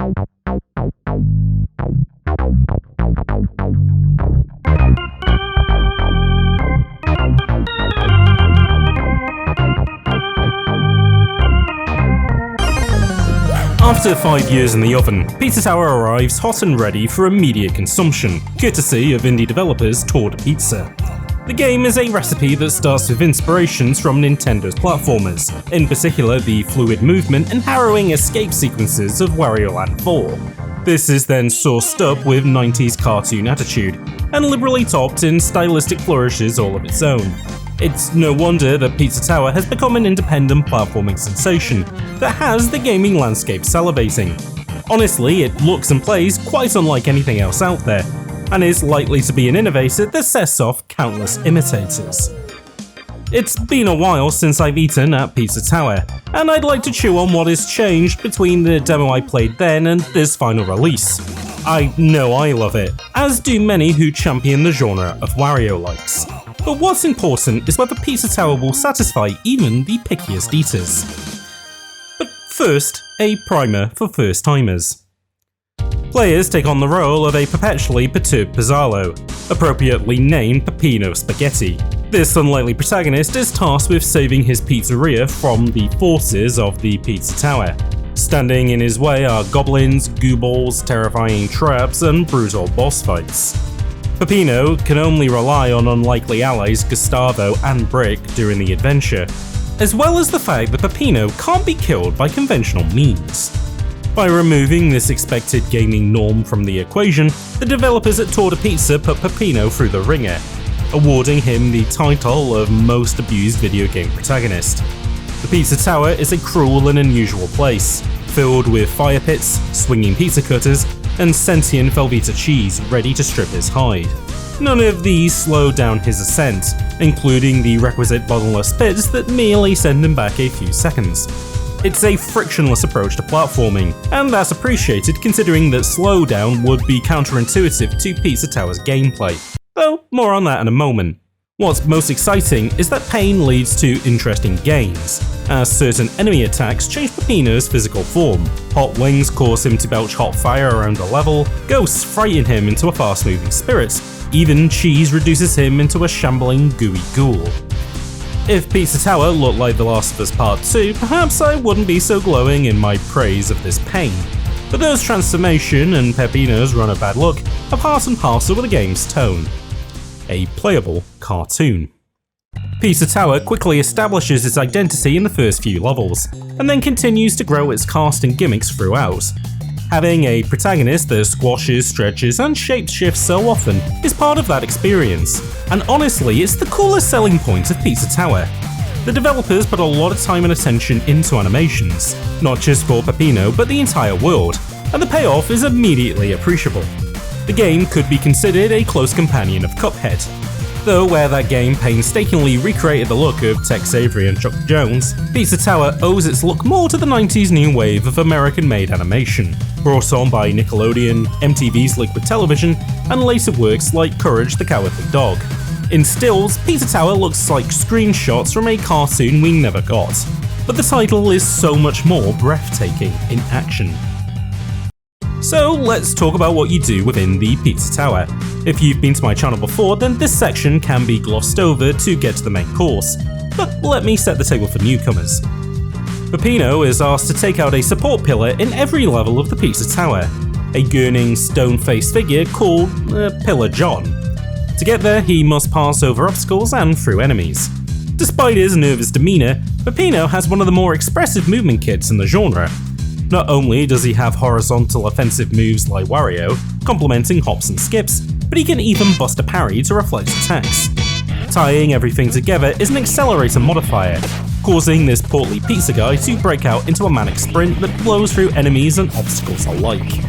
After 5 years in the oven, Pizza Tower arrives hot and ready for immediate consumption, courtesy of indie developers Torta Pizza. The game is a recipe that starts with inspirations from Nintendo's platformers, in particular the fluid movement and harrowing escape sequences of Wario Land 4. This is then sauced up with 90s cartoon attitude, and liberally topped in stylistic flourishes all of its own. It's no wonder that Pizza Tower has become an independent platforming sensation that has the gaming landscape salivating. Honestly, it looks and plays quite unlike anything else out there, and is likely to be an innovator that sets off countless imitators. It's been a while since I've eaten at Pizza Tower, and I'd like to chew on what has changed between the demo I played then and this final release. I know I love it, as do many who champion the genre of Wario likes. But what's important is whether Pizza Tower will satisfy even the pickiest eaters. But first, a primer for first-timers. Players take on the role of a perpetually perturbed Pizzalo, appropriately named Peppino Spaghetti. This unlikely protagonist is tasked with saving his pizzeria from the forces of the Pizza Tower. Standing in his way are goblins, gooballs, terrifying traps, and brutal boss fights. Peppino can only rely on unlikely allies Gustavo and Brick during the adventure, as well as the fact that Peppino can't be killed by conventional means. By removing this expected gaming norm from the equation, the developers at Torta Pizza put Peppino through the ringer, awarding him the title of Most Abused Video Game Protagonist. The Pizza Tower is a cruel and unusual place, filled with fire pits, swinging pizza cutters, and sentient Velveeta cheese ready to strip his hide. None of these slow down his ascent, including the requisite bottomless pits that merely send him back a few seconds. It's a frictionless approach to platforming, and that's appreciated considering that slowdown would be counterintuitive to Pizza Tower's gameplay. Though, more on that in a moment. What's most exciting is that pain leads to interesting gains, as certain enemy attacks change Peppino's physical form. Hot wings cause him to belch hot fire around a level, ghosts frighten him into a fast-moving spirit, even cheese reduces him into a shambling gooey ghoul. If Pizza Tower looked like The Last of Us Part 2, perhaps I wouldn't be so glowing in my praise of this pain. But those transformation and Peppino's run of bad luck are part and parcel with the game's tone. A playable cartoon. Pizza Tower quickly establishes its identity in the first few levels, and then continues to grow its cast and gimmicks throughout. Having a protagonist that squashes, stretches, and shapeshifts so often is part of that experience, and honestly, it's the coolest selling point of Pizza Tower. The developers put a lot of time and attention into animations, not just for Peppino but the entire world, and the payoff is immediately appreciable. The game could be considered a close companion of Cuphead, though where that game painstakingly recreated the look of Tex Avery and Chuck Jones, Pizza Tower owes its look more to the 90s new wave of American-made animation, brought on by Nickelodeon, MTV's Liquid Television, and later works like Courage the Cowardly Dog. In stills, Pizza Tower looks like screenshots from a cartoon we never got, but the title is so much more breathtaking in action. So let's talk about what you do within the Pizza Tower. If you've been to my channel before, then this section can be glossed over to get to the main course, but let me set the table for newcomers. Peppino is asked to take out a support pillar in every level of the Pizza Tower, a gurning stone-faced figure called Pillar John. To get there, he must pass over obstacles and through enemies. Despite his nervous demeanour, Peppino has one of the more expressive movement kits in the genre. Not only does he have horizontal offensive moves like Wario, complementing hops and skips, but he can even bust a parry to reflect attacks. Tying everything together is an accelerator modifier, causing this portly pizza guy to break out into a manic sprint that blows through enemies and obstacles alike.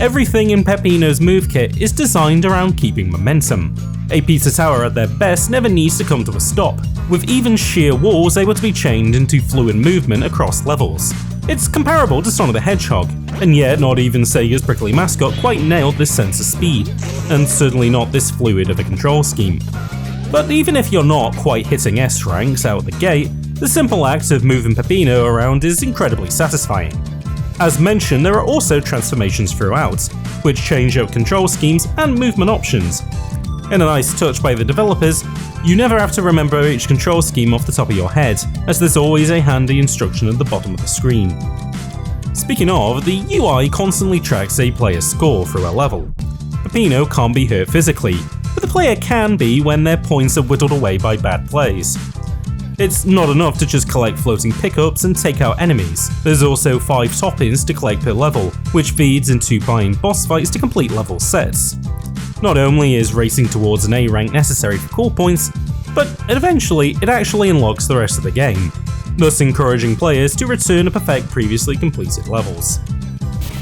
Everything in Peppino's move kit is designed around keeping momentum. A Pizza Tower at their best never needs to come to a stop, with even sheer walls able to be chained into fluid movement across levels. It's comparable to Sonic the Hedgehog, and yet not even Sega's prickly mascot quite nailed this sense of speed, and certainly not this fluid of a control scheme. But even if you're not quite hitting S ranks out the gate, the simple act of moving Peppino around is incredibly satisfying. As mentioned, there are also transformations throughout, which change up control schemes and movement options. In a nice touch by the developers, you never have to remember each control scheme off the top of your head, as there's always a handy instruction at the bottom of the screen. Speaking of, the UI constantly tracks a player's score through a level. Peppino can't be hurt physically, but the player can be when their points are whittled away by bad plays. It's not enough to just collect floating pickups and take out enemies. There's also 5 top-ins to collect per level, which feeds into buying boss fights to complete level sets. Not only is racing towards an A rank necessary for core points, but eventually it actually unlocks the rest of the game, thus encouraging players to return and perfect previously completed levels.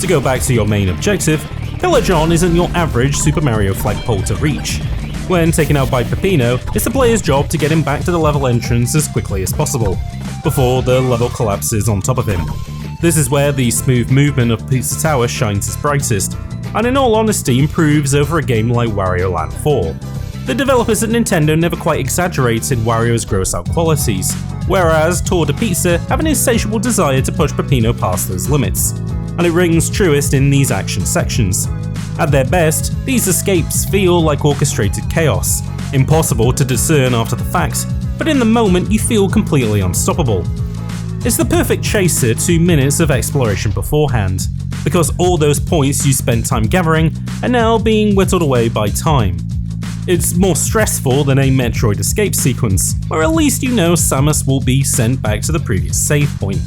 To go back to your main objective, Village On isn't your average Super Mario flagpole to reach. When taken out by Peppino, it's the player's job to get him back to the level entrance as quickly as possible, before the level collapses on top of him. This is where the smooth movement of Pizza Tower shines its brightest, and in all honesty improves over a game like Wario Land 4. The developers at Nintendo never quite exaggerated Wario's gross out qualities, whereas Tour de Pizza have an insatiable desire to push Peppino past those limits, and it rings truest in these action sections. At their best, these escapes feel like orchestrated chaos, impossible to discern after the fact, but in the moment you feel completely unstoppable. It's the perfect chaser to minutes of exploration beforehand, because all those points you spent time gathering are now being whittled away by time. It's more stressful than a Metroid escape sequence, where at least you know Samus will be sent back to the previous save point.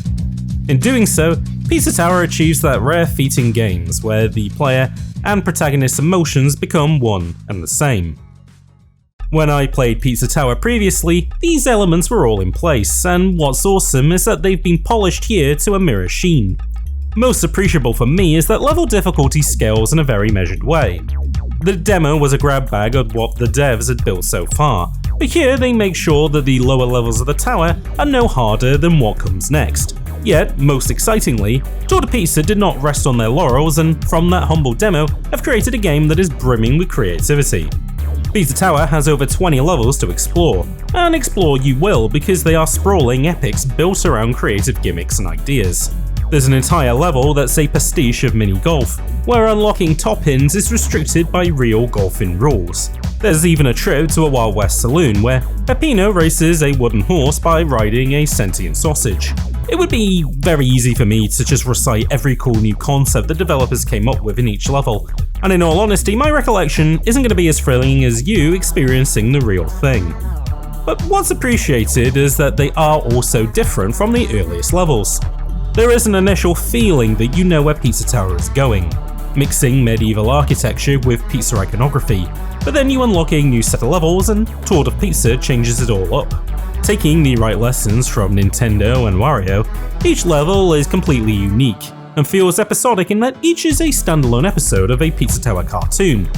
In doing so, Pizza Tower achieves that rare feat in games where the player and protagonist's emotions become one and the same. When I played Pizza Tower previously, these elements were all in place, and what's awesome is that they've been polished here to a mirror sheen. Most appreciable for me is that level difficulty scales in a very measured way. The demo was a grab bag of what the devs had built so far, but here they make sure that the lower levels of the tower are no harder than what comes next. Yet, most excitingly, Tour de Pizza did not rest on their laurels and, from that humble demo, have created a game that is brimming with creativity. Pizza Tower has over 20 levels to explore, and explore you will because they are sprawling epics built around creative gimmicks and ideas. There's an entire level that's a pastiche of mini-golf, where unlocking top-ins is restricted by real golfing rules. There's even a trip to a Wild West saloon where Peppino races a wooden horse by riding a sentient sausage. It would be very easy for me to just recite every cool new concept the developers came up with in each level, and in all honesty, my recollection isn't going to be as thrilling as you experiencing the real thing. But what's appreciated is that they are also different from the earliest levels. There is an initial feeling that you know where Pizza Tower is going, mixing medieval architecture with pizza iconography, but then you unlock a new set of levels and Tour de Pizza changes it all up. Taking the right lessons from Nintendo and Wario, each level is completely unique, and feels episodic in that each is a standalone episode of a Pizza Tower cartoon.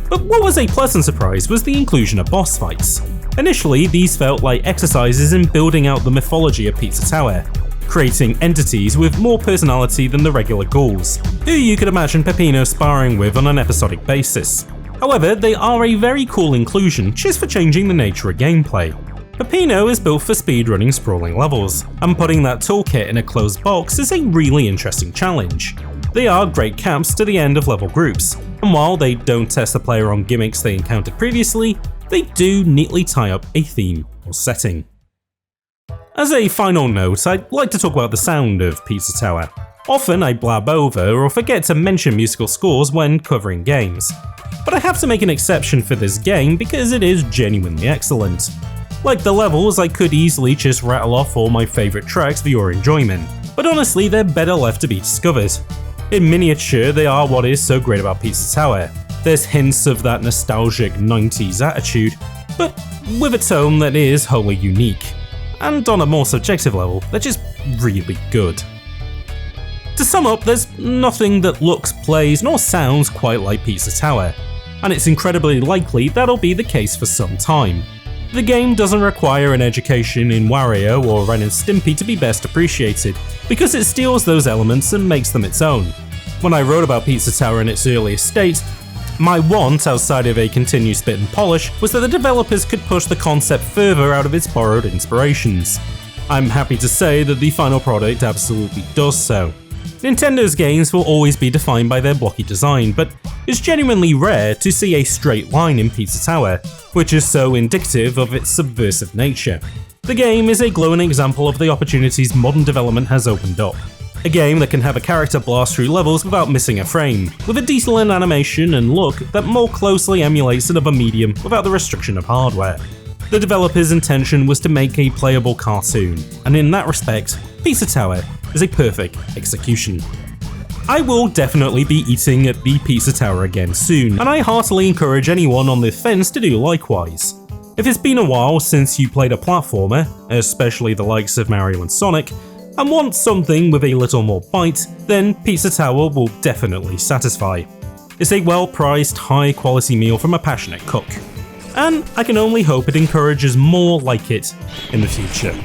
But what was a pleasant surprise was the inclusion of boss fights. Initially, these felt like exercises in building out the mythology of Pizza Tower, creating entities with more personality than the regular ghouls, who you could imagine Peppino sparring with on an episodic basis. However, they are a very cool inclusion just for changing the nature of gameplay. Peppino is built for speedrunning sprawling levels, and putting that toolkit in a closed box is a really interesting challenge. They are great caps to the end of level groups, and while they don't test the player on gimmicks they encountered previously, they do neatly tie up a theme or setting. As a final note, I'd like to talk about the sound of Pizza Tower. Often I blab over or forget to mention musical scores when covering games, but I have to make an exception for this game because it is genuinely excellent. Like the levels, I could easily just rattle off all my favourite tracks for your enjoyment, but honestly they're better left to be discovered. In miniature, they are what is so great about Pizza Tower. There's hints of that nostalgic 90s attitude, but with a tone that is wholly unique. And on a more subjective level, they're just really good. To sum up, there's nothing that looks, plays, nor sounds quite like Pizza Tower, and it's incredibly likely that'll be the case for some time. The game doesn't require an education in Wario or Ren and Stimpy to be best appreciated, because it steals those elements and makes them its own. When I wrote about Pizza Tower in its earliest state, my want outside of a continuous bit and polish was that the developers could push the concept further out of its borrowed inspirations. I'm happy to say that the final product absolutely does so. Nintendo's games will always be defined by their blocky design, but it's genuinely rare to see a straight line in Pizza Tower, which is so indicative of its subversive nature. The game is a glowing example of the opportunities modern development has opened up. A game that can have a character blast through levels without missing a frame, with a decent animation and look that more closely emulates another medium without the restriction of hardware. The developer's intention was to make a playable cartoon, and in that respect, Pizza Tower is a perfect execution. I will definitely be eating at the Pizza Tower again soon, and I heartily encourage anyone on the fence to do likewise. If it's been a while since you played a platformer, especially the likes of Mario and Sonic, and want something with a little more bite, then Pizza Tower will definitely satisfy. It's a well-priced, high-quality meal from a passionate cook, and I can only hope it encourages more like it in the future.